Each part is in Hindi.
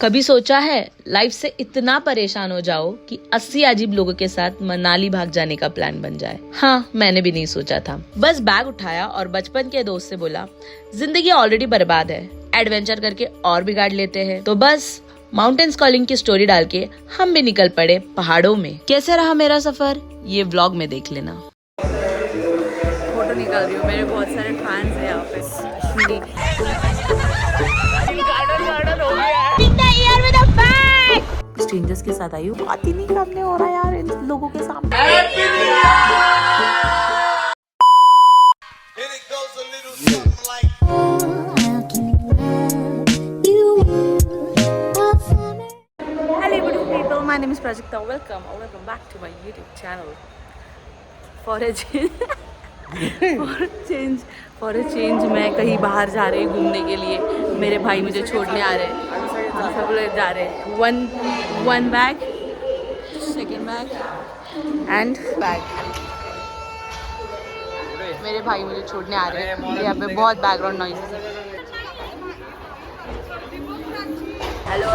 कभी सोचा है लाइफ से इतना परेशान हो जाओ कि 80 अजीब लोगों के साथ मनाली भाग जाने का प्लान बन जाए? हाँ, मैंने भी नहीं सोचा था। बस बैग उठाया और बचपन के दोस्त से बोला जिंदगी ऑलरेडी बर्बाद है, एडवेंचर करके और बिगाड़ लेते हैं। तो बस माउंटेन्स कॉलिंग की स्टोरी डाल के हम भी निकल पड़े पहाड़ों में। कैसे रहा मेरा सफर ये व्लॉग में देख लेना। फोटो निकाल रही हूँ, मेरे बहुत सारे फैंस हैं यहाँ पे। स्ट्रेंजर्स के साथ आई हूँ, बात ही नहीं करने हो रहा यार इन लोगों के सामने। Hello beautiful people, my name is Prajakta. Welcome back to my YouTube channel. For a change मैं कहीं बाहर जा रही हूँ घूमने के लिए। मेरे भाई मुझे छोड़ने आ रहे हैं, हम सब लोग जा रहे हैं। One bag, second bag and bag. मेरे भाई मुझे छोड़ने आ रहे हैं। यहाँ पे बहुत बैकग्राउंड नॉइज है। हेलो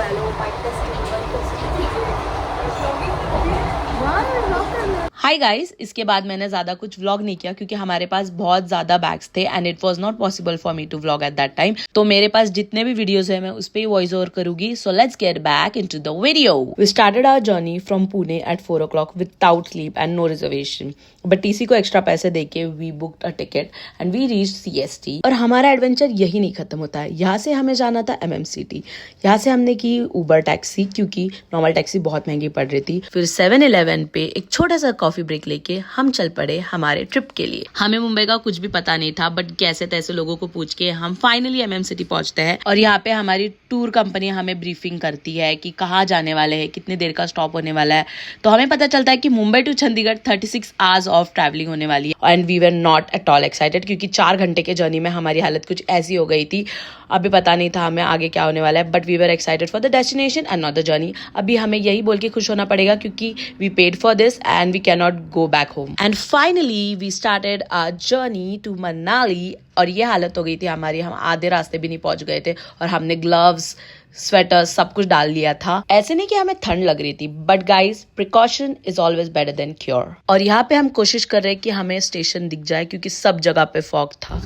हाय गाइस, इसके बाद मैंने ज्यादा कुछ व्लॉग नहीं किया क्योंकि हमारे पास बहुत ज्यादा बैग्स थे and it was not possible for me to vlog at that time. तो मेरे पास जितने भी वीडियोस है मैं उस पे ही वॉइस ओवर करूंगी। So let's get back into the video. We started our journey from Pune at 4 o'clock without sleep and no reservation, but TC को एक्स्ट्रा पैसे देके we booked a ticket and we reached CST. और हमारा एडवेंचर यही नहीं खत्म होता है। यहाँ से हमें जाना था एमएमसीटी। यहाँ से हमने की उबर टैक्सी क्योंकि नॉर्मल टैक्सी बहुत महंगी पड़ रही थी। फिर 7-Eleven पे एक छोटा सा कॉफी ब्रेक लेके हम चल पड़े हमारे ट्रिप के लिए। हमें मुंबई का कुछ भी पता नहीं था, बट कैसे तैसे लोगों को पूछ के हम फाइनली एमएमसीटी पहुंचते हैं। और यहाँ पे हमारी टूर कंपनी हमें ब्रीफिंग करती है कि कहाँ जाने वाले हैं, कितने देर का स्टॉप होने वाला है। तो हमें पता चलता है कि Mumbai to Chandigarh 36 hours of travelling होने वाली है। And we were not at all excited क्योंकि 4 घंटे के जर्नी में हमारी हालत कुछ ऐसी हो गई थी। अभी पता नहीं था हमें आगे क्या होने वाला है, but we were excited for the destination and not the journey. अभी हमें यही बोल के खुश होना पड़ेगा क्योंकि we paid for this and we can not go back home. And finally we started our journey to Manali. और ये हालत हो गई थी हमारी, हम आधे रास्ते भी नहीं पहुंच गए थे और हमने ग्लव्स, स्वेटर्स सब कुछ डाल लिया था। ऐसे नहीं कि हमें ठंड लग रही थी, but guys precaution is always better than cure. और यहाँ पे हम कोशिश कर रहे हैं कि हमें स्टेशन दिख जाए क्योंकि सब जगह पे फॉग था।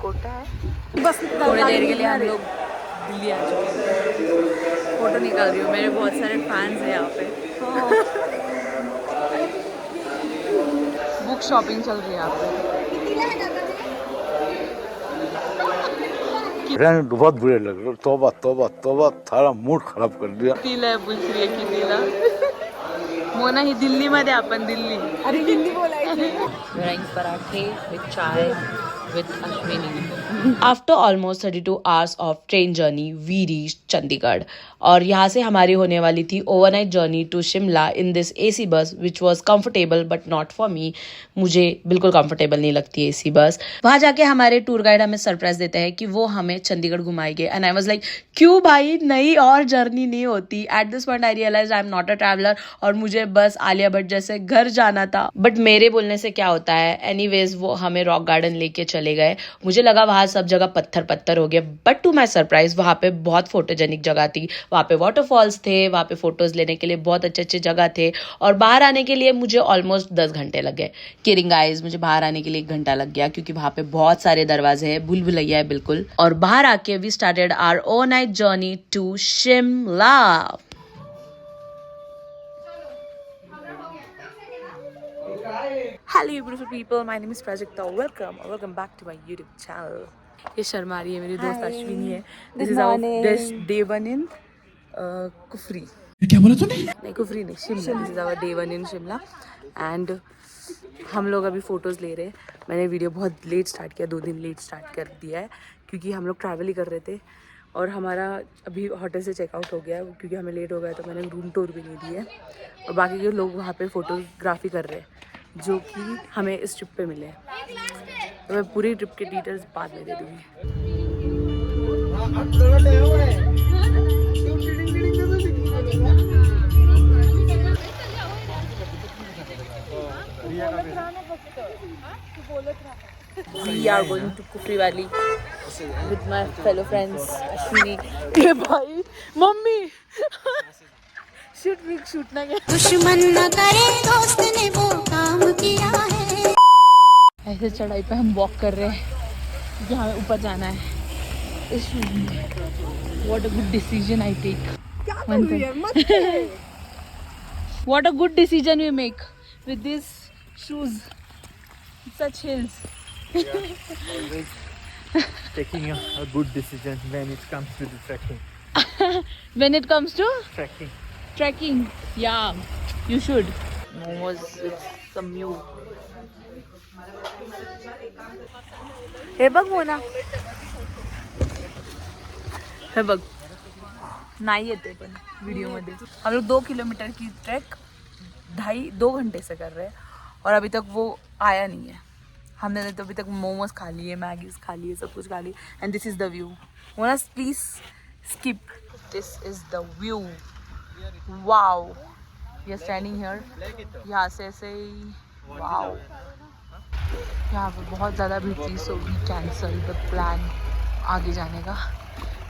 कोटा है। बस थोड़ी देर के लिए हम लोग दिल्ली आ चुके हैं। फोटो निकाल रही हूँ, मेरे बहुत सारे फैंस हैं यहाँ पे। बुक शॉपिंग चल रही है यहाँ पे। बहुत बुरे लग रहे। तौबा तौबा तौबा, थारा मूड खराब कर दिया। तिला बुलश्री आहे की तिला मोना ही दिल्ली मध्ये आपण दिल्ली। अरे हिंदी बोलायची। पराठे विथ चाय with Ashwini. After almost 32 hours of train journey, we reached Chandigarh. और यहाँ से हमारी होने वाली थी overnight journey to Shimla in this AC bus, which was comfortable but not for me. मुझे बिल्कुल comfortable नहीं लगती AC बस। वहाँ जाके हमारे टूर गाइड हमें सरप्राइज देते हैं कि वो हमें चंडीगढ़ घुमाएंगे। And I was like, क्यों भाई, नई और जर्नी नहीं होती? At this point I realized I am not a traveler और मुझे बस आलिया भट्ट जैसे घर जाना था। बट मेरे बोलने से क्या होता है। एनीवेज वो हमें रॉक गार्डन लेके चले गए। मुझे लगा वहां सब जगह पत्थर हो गए, बट टू माय सरप्राइज वहां पे बहुत फोटोजेनिक जगह थी। वहां पे वाटरफॉल्स थे, वहां पे फोटोज लेने के लिए बहुत अच्छे जगह थे। और बाहर आने के लिए मुझे ऑलमोस्ट 10 घंटे लग गए। किडिंग गाइस, मुझे बाहर आने के लिए 1 घंटा लग गया क्योंकि वहां पे बहुत सारे दरवाजे हैं, भूल भुलैया है बिल्कुल। और बाहर आके we started our overnight journey to Shimla. Hello beautiful people, my name is Prajakta. Welcome back to my YouTube channel. ये शर्मा रही है मेरी दोस्त अश्विनी है। This is our day one in Kufri. क्या बोला तूने? नहीं कुफरी नहीं, Shimla. This is our day one in Shimla and हम लोग अभी फोटोज ले रहे हैं। मैंने वीडियो बहुत लेट स्टार्ट किया, 2 दिन लेट स्टार्ट कर दिया है क्योंकि हम लोग ट्रैवल ही कर रहे थे। और हमारा अभी होटल से चेकआउट हो गया क्योंकि हमें लेट हो गया, तो मैंने रूम टूर भी नहीं दी है। और बाकी के लोग वहाँ पे फोटोग्राफी कर रहे हैं जो कि हमें इस ट्रिप पे मिले। तो मैं पूरी ट्रिप के डिटेल्स बाद में दे दूँगी। We are going to Kufri Valley with my fellow friends Ashwini. ये भाई मम्मी शूट ना क्या दुश्मन न करे दोस्त ने वो काम किया है। ऐसे चढ़ाई पे हम वॉक कर रहे हैं, यहाँ ऊपर जाना है इस शूज में। What a good decision I take. What a good decision we make with these shoes. Such hills. Always taking a good decision when it comes to the trekking. When it comes to Trekking. yeah, you should. Momos with some mew. हे बघ मोना, हे बघ नाही येते पण व्हिडिओ मध्ये। हम लोग 2 किलोमीटर की ट्रैक 2.5 घंटे से कर रहे हैं और अभी तक वो आया नहीं है। हमने तो अभी तक मोमोज खा लिए, मैगीज खा लिए, सब कुछ खा लिए। And this is the view. Mona please skip. This is the view. Wow, we are standing here. यहाँ से ऐसे ही वाओ, यहाँ पे बहुत ज़्यादा भीड़ थी, so we cancel the plan आगे जाने का।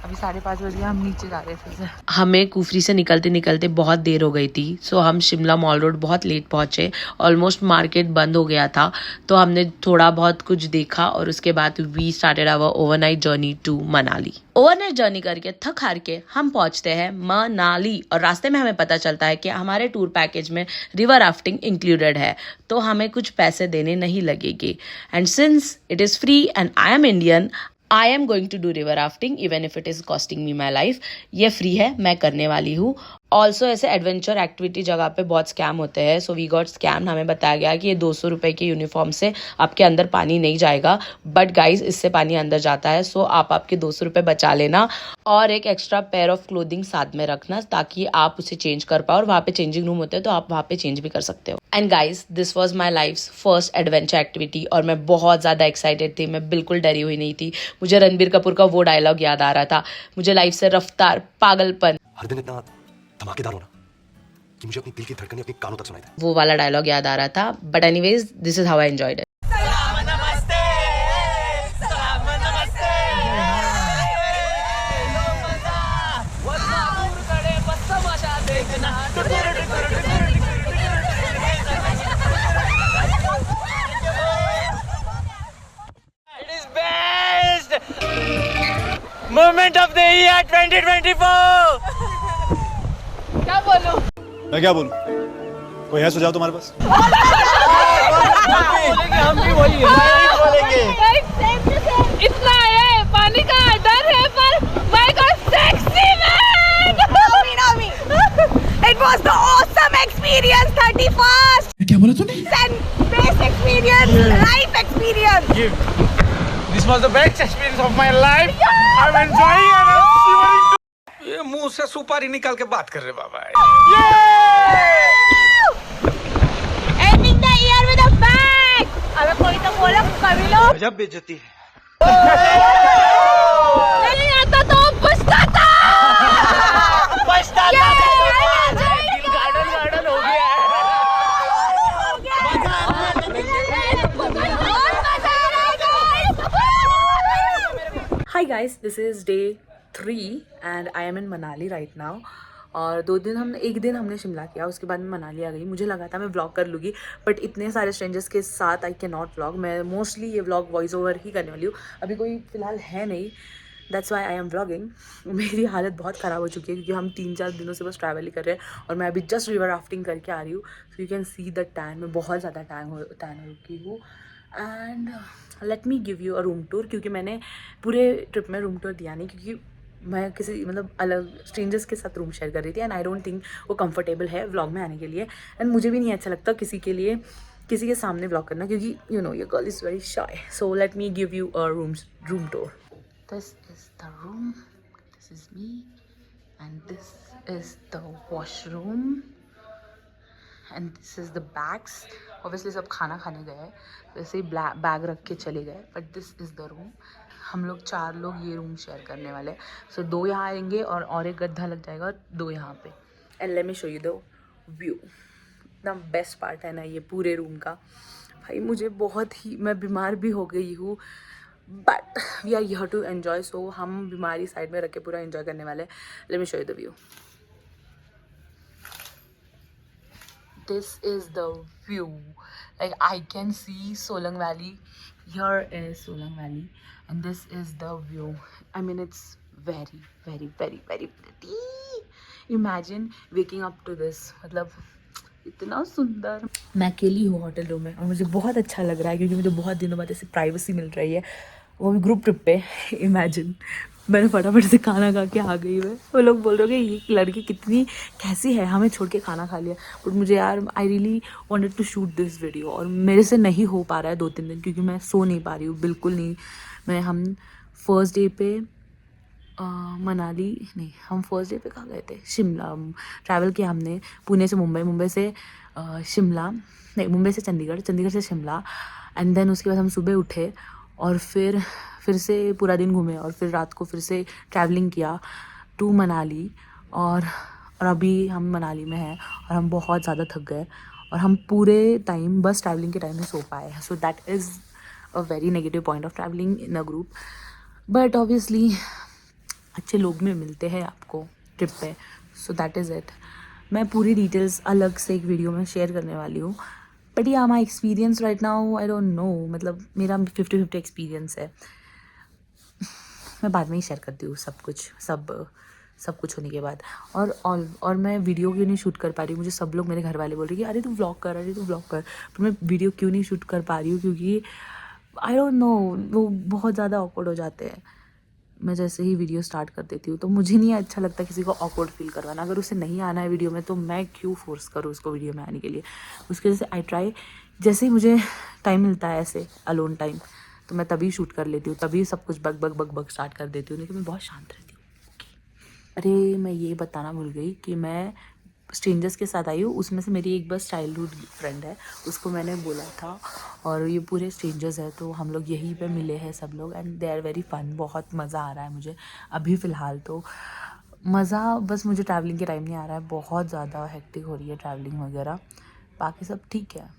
अभी 5:30 बज गए, हम नीचे जा रहे हैं फिर से। हमें कुफरी से निकलते निकलते बहुत देर हो गई थी, सो हम शिमला मॉल रोड बहुत लेट पहुंचे। ऑलमोस्ट मार्केट बंद हो गया था, तो हमने थोड़ा बहुत कुछ देखा और उसके बाद we started our overnight journey to Manali. Overnight journey करके थक हार के हम पहुंचते हैं मनाली और रास्ते में हमें पता चलता है कि हमारे टूर पैकेज में रिवर राफ्टिंग इंक्लूडेड है, तो हमें कुछ पैसे देने नहीं लगेंगे। And since it is free and I am Indian, I am going to do river rafting even if it is costing me my life. ये फ्री है, मैं करने वाली हूँ। ऑल्सो ऐसे एडवेंचर एक्टिविटी जगह पे बहुत स्कैम होते हैं, सो वी गॉट स्कैम। हमें बताया गया कि ये 200 रुपए के यूनिफॉर्म से आपके अंदर पानी नहीं जाएगा, बट गाइज इससे पानी अंदर जाता है। सो आप आपके 200 रुपए बचा लेना और एक एक्स्ट्रा पेयर ऑफ क्लोथिंग साथ में रखना ताकि आप उसे चेंज कर पाओ। और वहाँ पे चेंजिंग रूम होते हैं, तो आप वहाँ पे चेंज भी कर सकते हो। And guys this was my life first adventure activity और मैं बहुत ज़्यादा एक्साइटेड थी। मैं बिल्कुल डरी हुई नहीं थी। मुझे रणबीर कपूर का वो डायलॉग याद आ रहा था, मुझे लाइफ से रफ्तार पागलपन, हर दिन इतना धमाकेदार होना कि मुझे अपनी दिल की धड़कनें अपने कानों तक सुनाई दे। वो वाला डायलॉग याद आ रहा था। But anyways this is how I enjoyed it. It is best moment of the year 2024. क्या बोलूं? मैं क्या बोलूं? कोई है सुझाव तुम्हारे पास? हम भी वही बोलेंगे। इतना है, पानी का डर है, पर my God, sexy man! It was the awesome experience, 31st. क्या बोला तूने? Best experience, life experience. This was the best experience of my life. I'm enjoying and I'm shivering. ये मुंह से सुपारी निकाल के बात कर रहे बाबा। Ending the year with a bang. अबे कोई तो बोला कभी लोग गजब बेइज्जती है। नहीं आता तो पछताता। गार्डन हो गया Hi guys, this is day 3 and I am in Manali right now. और एक दिन हमने शिमला किया, उसके बाद मैं मनाली आ गई। मुझे लगा था मैं व्लॉग कर लूँगी, बट इतने सारे स्ट्रेंजर्स के साथ आई कैन नॉट व्लॉग। मैं मोस्टली ये व्लॉग वॉइस ओवर ही करने वाली हूँ। अभी कोई फ़िलहाल है नहीं, that's why I am vlogging. मेरी हालत बहुत ख़राब हो चुकी है क्योंकि हम 3-4 दिनों से बस ट्रैवल ही कर रहे हैं और मैं अभी जस्ट रिवर राफ्टिंग करके आ रही हूँ। So you can see the tan. मैं बहुत ज़्यादा टैन हो चुकी हूँ। And let me give you a room tour, क्योंकि मैंने पूरे ट्रिप में रूम टूर दिया नहीं, क्योंकि मैं किसी अलग स्ट्रेंजर्स के साथ रूम शेयर कर रही थी एंड आई डोंट थिंक वो कंफर्टेबल है व्लॉग में आने के लिए। एंड मुझे भी नहीं अच्छा लगता किसी के सामने व्लॉग करना, क्योंकि you know your girl is very shy. So let me give you a room tour. This is the room, this is me and this is the washroom and this is the bags. Obviously सब खाना खाने गए हैं, वैसे ही बैग रख के चले गए, but this is the room. हम लोग 4 लोग ये रूम शेयर करने वाले हैं। सो 2 यहाँ आएंगे और एक गड्ढा लग जाएगा और 2 यहाँ पे। And let me show you the view. इतना बेस्ट पार्ट है ना ये पूरे रूम का। भाई मुझे बहुत ही, मैं बीमार भी हो गई हूँ, but we are here to enjoy. So हम बीमारी साइड में रख के पूरा एंजॉय करने वाले हैं. Let me show you the view. This is the view. Like I can see Solang Valley. Here is Solang Valley, and this is the view. I mean, it's very, very, very, very pretty. Imagine waking up to this. मतलब इतना सुंदर. मैं अकेली हूँ होटल रूम में और मुझे बहुत अच्छा लग रहा है क्योंकि मुझे बहुत दिनों बाद ऐसे प्राइवेसी मिल रही है, वो भी ग्रुप ट्रिप पे. इमेजिन मैंने फटाफट से खाना खा के आ गई मैं. वो लोग बोल रहे हो कि ये लड़की कितनी कैसी है, हमें छोड़ के खाना खा लिया. बट मुझे यार I really wanted to shoot this video और मेरे से नहीं हो पा रहा है 2-3 दिन क्योंकि मैं सो नहीं पा रही हूँ बिल्कुल नहीं. हम फर्स्ट डे पे मनाली नहीं, हम फर्स्ट डे पे कहाँ गए थे, शिमला ट्रैवल किया हमने. पुणे से मुंबई, मुंबई से शिमला, नहीं मुंबई से चंडीगढ़, चंडीगढ़ से शिमला. एंड देन उसके बाद हम सुबह उठे और फिर से पूरा दिन घूमे और फिर रात को फिर से ट्रैवलिंग किया टू मनाली. और अभी हम मनाली में हैं और हम बहुत ज़्यादा थक गए और हम पूरे टाइम बस ट्रैवलिंग के टाइम में सो पाए. So that is a very negative point of travelling in a group. But obviously अच्छे लोग में मिलते हैं आपको ट्रिप पे. So that is it. मैं पूरी डिटेल्स अलग से एक वीडियो में शेयर करने वाली हूँ. बट या my experience right now I don't know, मतलब मेरा 50-50 एक्सपीरियंस है. मैं बाद में ही शेयर करती हूँ सब कुछ होने के बाद. और मैं वीडियो क्यों नहीं शूट कर पा रही हूँ, मुझे सब लोग मेरे घर वाले बोल रहे हैं कि अरे तू व्लॉग कर, अरे तू व्लॉग कर. पर मैं वीडियो क्यों नहीं शूट कर पा रही हूँ क्योंकि आई डोंट नो, वो बहुत ज़्यादा ऑकवर्ड हो जाते हैं. मैं जैसे ही वीडियो स्टार्ट कर देती हूँ तो मुझे नहीं अच्छा लगता किसी को ऑकवर्ड फील करवाना. अगर उसे नहीं आना है वीडियो में तो मैं क्यों फोर्स करूँ उसको वीडियो में आने के लिए. उसके वजह से आई ट्राई, जैसे ही मुझे टाइम मिलता है ऐसे अलोन टाइम तो मैं तभी शूट कर लेती हूँ, तभी सब कुछ बग स्टार्ट कर देती हूँ. नहीं तो मैं बहुत शांत रहती हूँ. अरे मैं ये बताना भूल गई कि मैं स्ट्रेंजर्स के साथ आई हूँ. उसमें से मेरी एक बस चाइल्डहुड फ्रेंड है, उसको मैंने बोला था. और ये पूरे स्ट्रेंजर्स है तो हम लोग यहीं पे मिले हैं सब लोग. And they are very fun. बहुत मज़ा आ रहा है मुझे अभी फ़िलहाल तो. मज़ा बस मुझे ट्रैवलिंग के टाइम नहीं आ रहा है, बहुत ज़्यादा हेक्टिक हो रही है ट्रैवलिंग वगैरह. बाकी सब ठीक है.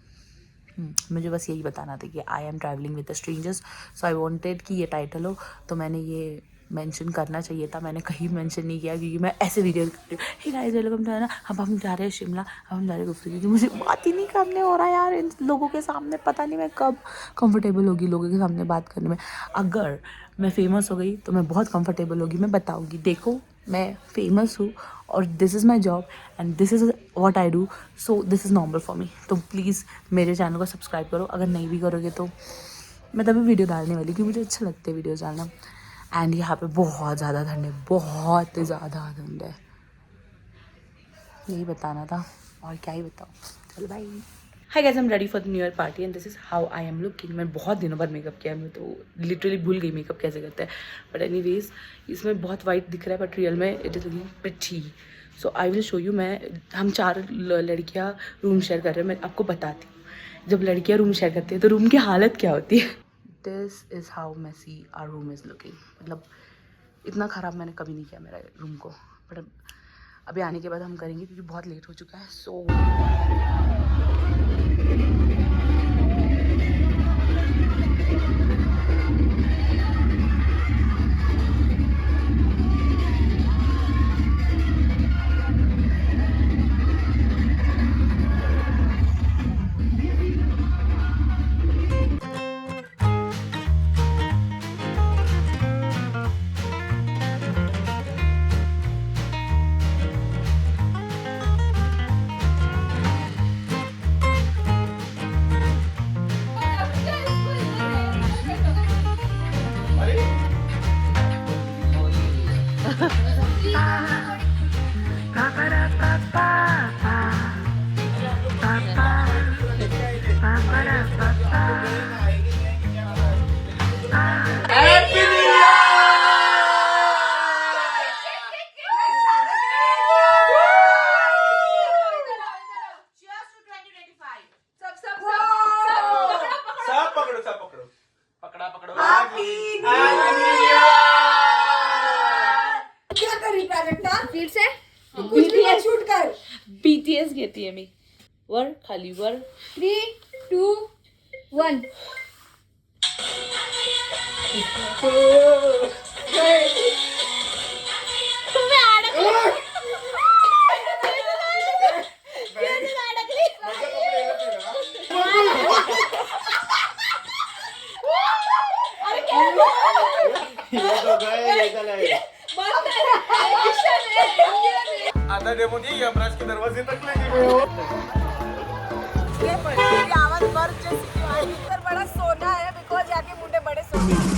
मुझे बस यही बताना था कि I am travelling with the strangers. So I wanted कि ये टाइटल हो तो मैंने ये मेंशन करना चाहिए था. मैंने कहीं मेंशन नहीं किया क्योंकि मैं ऐसे वीडियो करती हूँ, हे गाइस वेलकम टू, है ना, हम जा रहे हैं शिमला, हम जा रहे हैं गुफ्तगू. क्योंकि मुझे बात ही नहीं करने हो रहा यार इन लोगों के सामने. पता नहीं मैं कब कंफर्टेबल होगी लोगों के सामने बात करने में. अगर मैं फेमस हो गई तो मैं बहुत कंफर्टेबल होगी. मैं बताऊँगी देखो मैं फेमस हूँ और this is my job and this is what I do. So this is normal for me. तो प्लीज़ मेरे चैनल को सब्सक्राइब करो. अगर नहीं भी करोगे तो मैं तभी वीडियो डालने वाली क्योंकि मुझे अच्छा लगता है वीडियोज़ डालना. एंड यहाँ पे बहुत ज़्यादा ठंड है, बहुत ज़्यादा ठंड है. यही बताना था और क्या ही बताऊँ. चलो bye. Hi guys, I am ready for the new year party and this is how I am looking. मैं बहुत दिनों बाद मेकअप किया है, मैं तो लिटरली भूल गई मेकअप कैसे करते हैं. बट एनीवेज इसमें बहुत वाइट दिख रहा है बट रियल में it is looking pretty. So I will show you. हम 4 लड़कियाँ रूम शेयर कर रहे हैं. मैं आपको बताती हूँ जब लड़कियाँ रूम शेयर करती हैं तो रूम की हालत क्या होती है. This is how messy our room is looking. मतलब इतना ख़राब मैंने कभी नहीं किया मेरा रूम को. बट अभी आने के बाद हम करेंगे क्योंकि बहुत लेट हो चुका है. सो फिर से BTS शूट कर. BTS घेती आहे मी. वर खाली वर. 3, 2 1 तुम्ही अडकले आता डेमो नहीं यमराज के दरवाजे तक लेके आवाज बड़ा सोना है बिकॉज यहाँ के मुंडे बड़े सोने